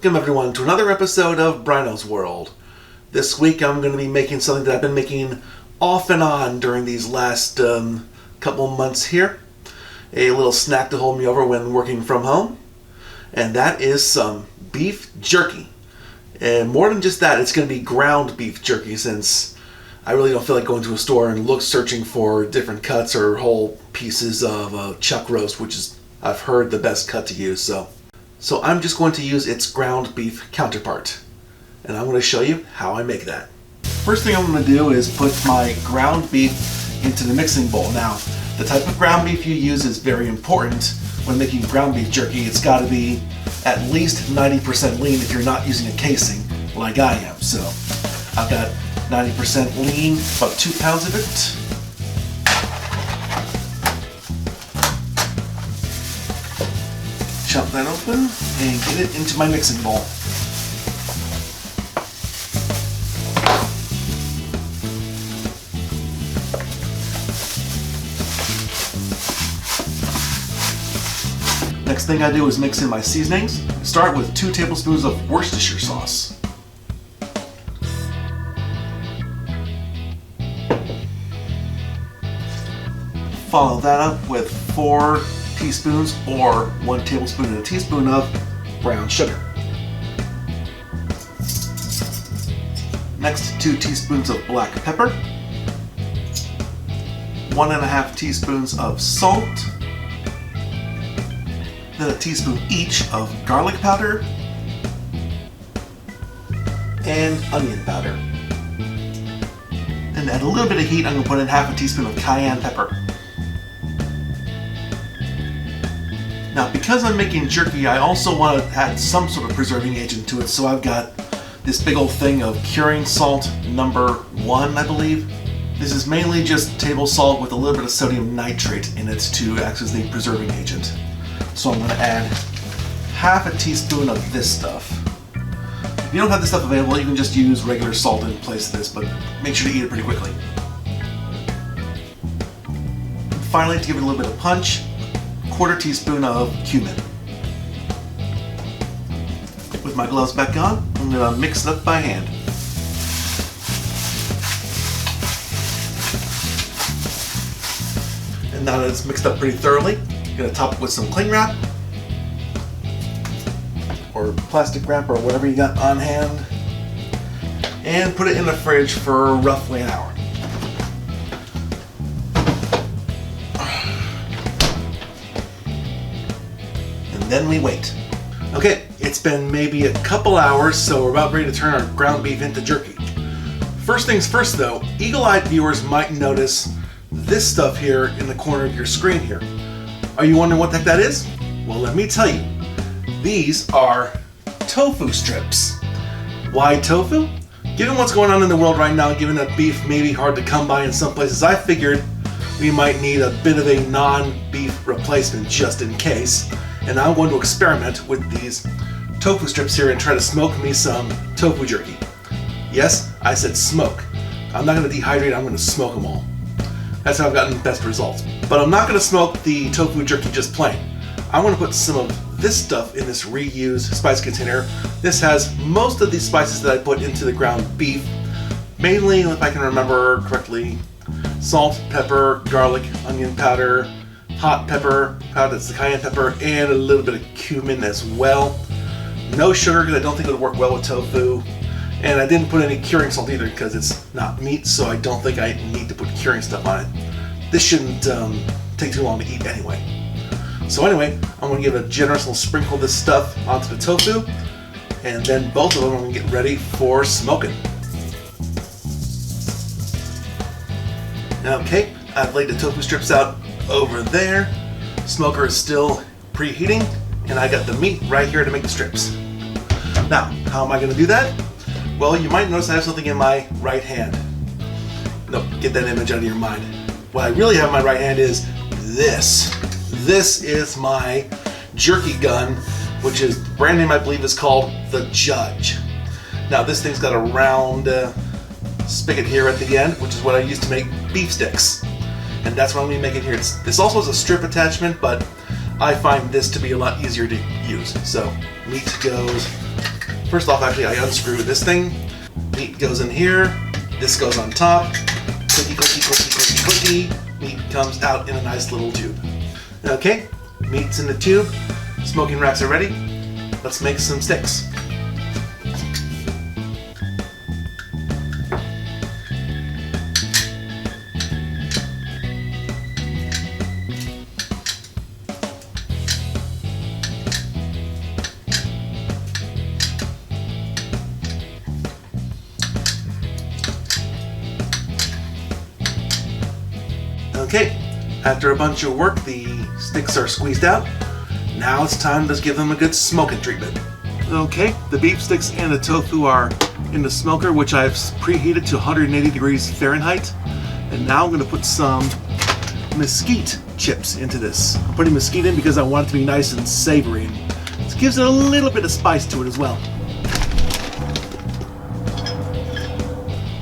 Welcome everyone to another episode of Bryno's World. This week I'm going to be making something that I've been making off and on during these last couple months here. A little snack to hold me over when working from home. And that is some beef jerky. And more than just that, it's going to be ground beef jerky since I really don't feel like going to a store and searching for different cuts or whole pieces of chuck roast, which is, I've heard, the best cut to use. So I'm just going to use its ground beef counterpart. And I'm going to show you how I make that. First thing I'm going to do is put my ground beef into the mixing bowl. Now, the type of ground beef you use is very important when making ground beef jerky. It's got to be at least 90% lean if you're not using a casing, like I am. So I've got 90% lean, about 2 pounds of it. Chop that open and get it into my mixing bowl. Next thing I do is mix in my seasonings. Start with 2 tablespoons of Worcestershire sauce. Follow that up with 4 teaspoons or 1 tablespoon and a teaspoon of brown sugar. Next, 2 teaspoons of black pepper, 1.5 teaspoons of salt, then a teaspoon each of garlic powder and onion powder. And add a little bit of heat, I'm going to put in half a teaspoon of cayenne pepper. Now, because I'm making jerky, I also want to add some sort of preserving agent to it, so I've got this big old thing of curing salt number 1, I believe. This is mainly just table salt with a little bit of sodium nitrate in it to act as the preserving agent. So I'm going to add half a teaspoon of this stuff. If you don't have this stuff available, you can just use regular salt in place of this, but make sure to eat it pretty quickly. And finally, to give it a little bit of punch, 1/4 teaspoon of cumin. With my gloves back on, I'm going to mix it up by hand. And now that it's mixed up pretty thoroughly, I'm going to top it with some cling wrap or plastic wrap or whatever you got on hand and put it in the fridge for roughly an hour. And then we wait. Okay, it's been maybe a couple hours, so we're about ready to turn our ground beef into jerky. First things first though, eagle-eyed viewers might notice this stuff here in the corner of your screen here. Are you wondering what the heck that is? Well, let me tell you. These are tofu strips. Why tofu? Given what's going on in the world right now, given that beef may be hard to come by in some places, I figured we might need a bit of a non-beef replacement just in case. And I'm going to experiment with these tofu strips here and try to smoke me some tofu jerky. Yes, I said smoke. I'm not going to dehydrate, I'm going to smoke them all. That's how I've gotten the best results. But I'm not going to smoke the tofu jerky just plain. I'm going to put some of this stuff in this reused spice container. This has most of the spices that I put into the ground beef. Mainly, if I can remember correctly, salt, pepper, garlic, onion powder, hot pepper, that's the cayenne pepper, and a little bit of cumin as well. No sugar because I don't think it would work well with tofu. And I didn't put any curing salt either because it's not meat, so I don't think I need to put curing stuff on it. This shouldn't take too long to eat anyway. So anyway, I'm going to give a generous little sprinkle of this stuff onto the tofu, and then both of them I'm going to get ready for smoking. Okay, I've laid the tofu strips out over there. Smoker is still preheating, and I got the meat right here to make the strips. Now, how am I going to do that? Well, you might notice I have something in my right hand. No, get that image out of your mind. What I really have in my right hand is this. This is my jerky gun, which is, the brand name I believe is called the Judge. Now this thing's got a round spigot here at the end, which is what I use to make beef sticks. And that's what I'm going to be making here. This also has a strip attachment, but I find this to be a lot easier to use. So meat goes First off, actually, I unscrew this thing. Meat goes in here. This goes on top. Clicky, clicky, clicky, clicky, clicky. Meat comes out in a nice little tube. Okay, meat's in the tube. Smoking racks are ready. Let's make some sticks. Okay, after a bunch of work, the sticks are squeezed out. Now it's time to give them a good smoking treatment. Okay, the beef sticks and the tofu are in the smoker, which I've preheated to 180 degrees Fahrenheit. And now I'm going to put some mesquite chips into this. I'm putting mesquite in because I want it to be nice and savory. This gives it a little bit of spice to it as well.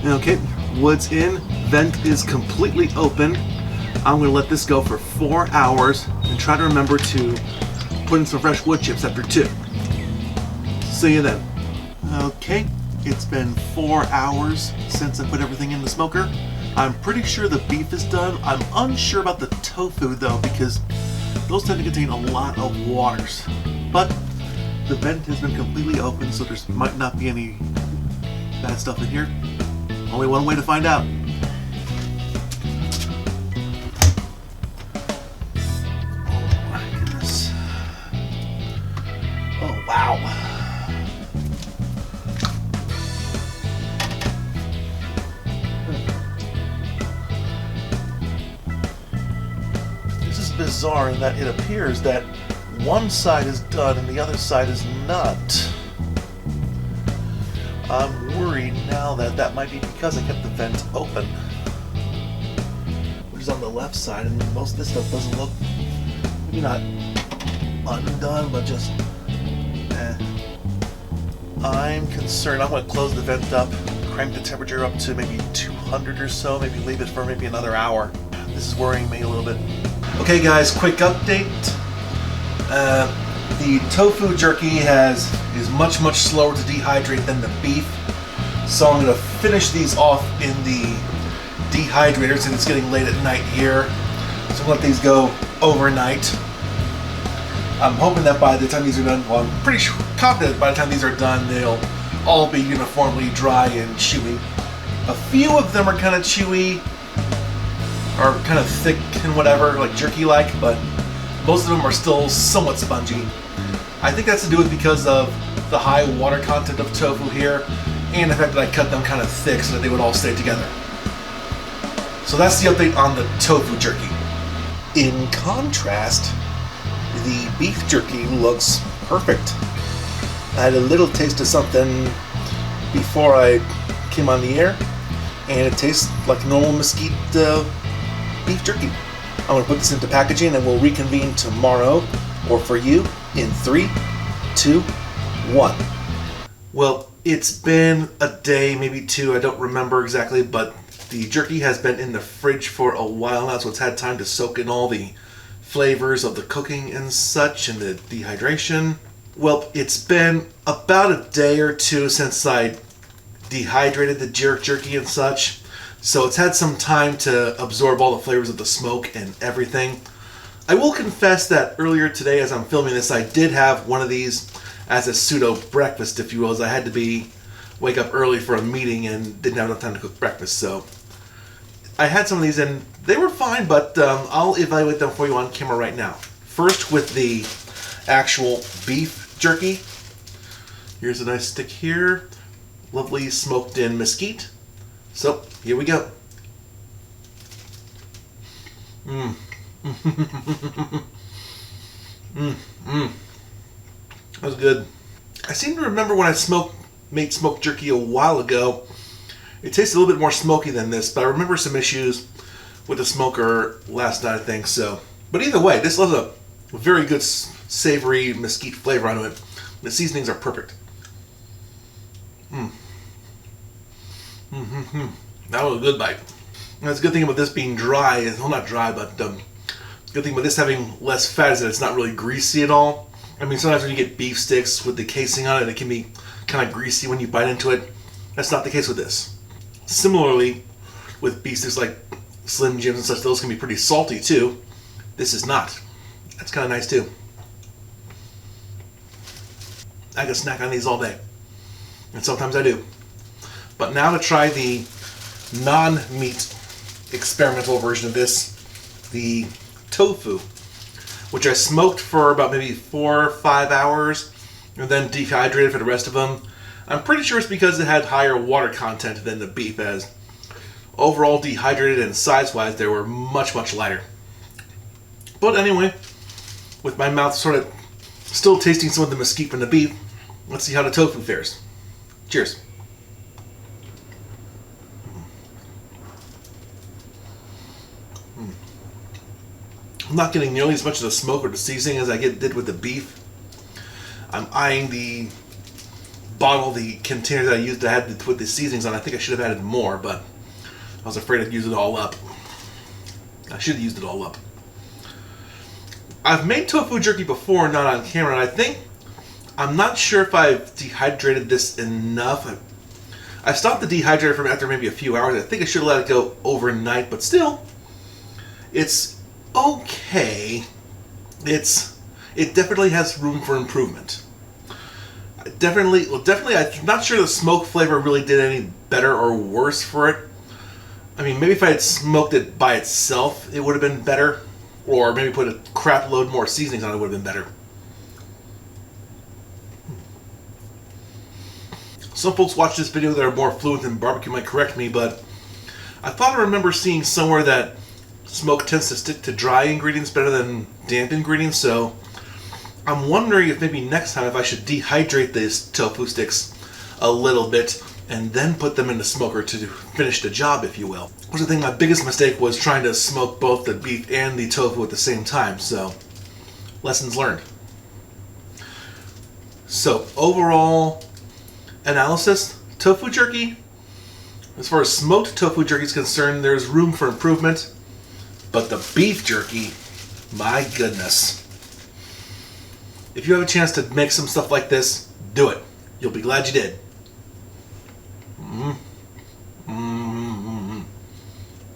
Okay, wood's in, vent is completely open. I'm going to let this go for 4 hours and try to remember to put in some fresh wood chips after 2. See you then. Okay, it's been 4 hours since I put everything in the smoker. I'm pretty sure the beef is done. I'm unsure about the tofu though, because those tend to contain a lot of waters. But the vent has been completely open, so there might not be any bad stuff in here. Only one way to find out. Wow. This is bizarre in that it appears that one side is done and the other side is not. I'm worried now that that might be because I kept the vent open, which is on the left side, and most of this stuff doesn't look, maybe not undone, but just I'm concerned. I'm going to close the vent up, crank the temperature up to maybe 200 or so, maybe leave it for maybe another hour. This is worrying me a little bit. Okay guys, quick update. The tofu jerky is much slower to dehydrate than the beef. So I'm going to finish these off in the dehydrator since it's getting late at night here. So I'm going to let these go overnight. I'm hoping that by the time these are done, well, I'm pretty confident by the time these are done, they'll all be uniformly dry and chewy. A few of them are kind of chewy, or kind of thick and whatever, like jerky-like, but most of them are still somewhat spongy. I think that's to do with because of the high water content of tofu here, and the fact that I cut them kind of thick so that they would all stay together. So that's the update on the tofu jerky. In contrast, the beef jerky looks perfect. I had a little taste of something before I came on the air, and it tastes like normal mesquite beef jerky. I'm going to put this into packaging and we'll reconvene tomorrow, or for you, in 3, 2, 1. Well, it's been a day, maybe 2, I don't remember exactly, but the jerky has been in the fridge for a while now, so it's had time to soak in all the flavors of the cooking and such, and the dehydration. Well, it's been about a day or 2 since I dehydrated the jerky and such, so it's had some time to absorb all the flavors of the smoke and everything. I will confess that earlier today, as I'm filming this, I did have one of these as a pseudo breakfast, if you will, as I had to wake up early for a meeting and didn't have enough time to cook breakfast. So I had some of these and they were fine, but I'll evaluate them for you on camera right now. First, with the actual beef jerky. Here's a nice stick here, lovely smoked in mesquite. So here we go. That was good. I seem to remember when I made smoked jerky a while ago, it tasted a little bit more smoky than this, but I remember some issues with the smoker last night, I think so. But either way, this has a very good savory mesquite flavor onto it. The seasonings are perfect. That was a good bite. That's a good thing about this being dry, well, not dry, but the good thing about this having less fat is that it's not really greasy at all. I mean, sometimes when you get beef sticks with the casing on it, it can be kind of greasy when you bite into it. That's not the case with this. Similarly, with beef sticks like Slim Jims and such, those can be pretty salty too. This is not. That's kind of nice too. I can snack on these all day. And sometimes I do. But now to try the non-meat experimental version of this, the tofu, which I smoked for about maybe 4 or 5 hours and then dehydrated for the rest of them. I'm pretty sure it's because it had higher water content than the beef, as overall dehydrated and size-wise they were much, much lighter. But anyway, with my mouth sort of still tasting some of the mesquite from the beef, let's see how the tofu fares. Cheers. I'm not getting nearly as much of the smoke or the seasoning as I did with the beef. I'm eyeing the bottle, the container that I used to have to put the seasonings on. I think I should have added more, but I was afraid I'd use it all up. I should have used it all up. I've made tofu jerky before, not on camera, and I'm not sure if I've dehydrated this enough. I stopped the dehydrator from after maybe a few hours. I think I should have let it go overnight, but still, it's okay. It definitely has room for improvement. Definitely, I'm not sure the smoke flavor really did any better or worse for it. I mean, maybe if I had smoked it by itself, it would have been better. Or maybe put a crap load more seasonings on it would have been better. Some folks watch this video that are more fluent in barbecue might correct me, but I thought I remember seeing somewhere that smoke tends to stick to dry ingredients better than damp ingredients, so I'm wondering if maybe next time if I should dehydrate these tofu sticks a little bit and then put them in the smoker to finish the job, if you will. Which I think my biggest mistake was trying to smoke both the beef and the tofu at the same time, so lessons learned. So overall analysis, tofu jerky, as far as smoked tofu jerky is concerned, there's room for improvement, but the beef jerky, my goodness. If you have a chance to make some stuff like this, do it. You'll be glad you did.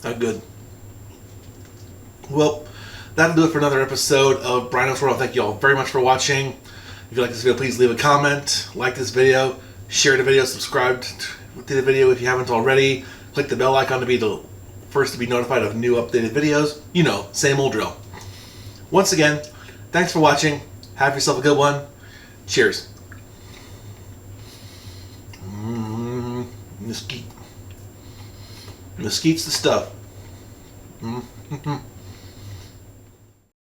Not good. Well, that'll do it for another episode of Bryno's World. Thank you all very much for watching. If you like this video, please leave a comment, like this video, share the video, subscribe to the video if you haven't already. Click the bell icon to be the first to be notified of new updated videos. You know, same old drill. Once again, thanks for watching. Have yourself a good one. Cheers. Mesquite. Mesquite's the stuff.